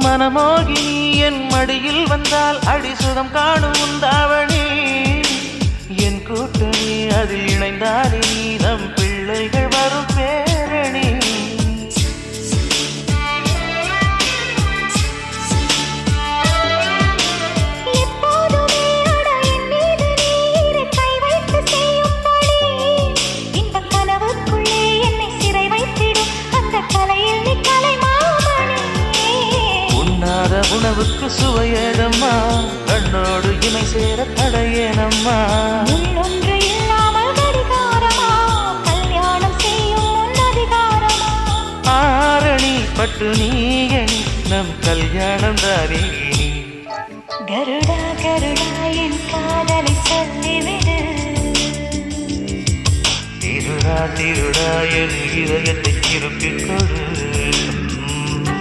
மனமோகினி என் மடியில் வந்தால் அடிசுகம் காணும் உந்தாவணி என் கூட்டணி அதில் இணைந்தாலே நம் பிள்ளைகள் வரும் பேரணி உணவுக்கு சுவையேதம்மா கண்ணோடு இமை சேர தடையேனம்மா ஒன்று இல்லாமல் கடிகாரமா கல்யாணம் செய்யும் அதிகாரமா ஆரணி பட்டு நீயணி நம் கல்யாணம் தானே கருடா கருடா என் காதலை சொல்லிவிடு திருடா திருடா என் இதயத்தை திருப்பிக் கொடு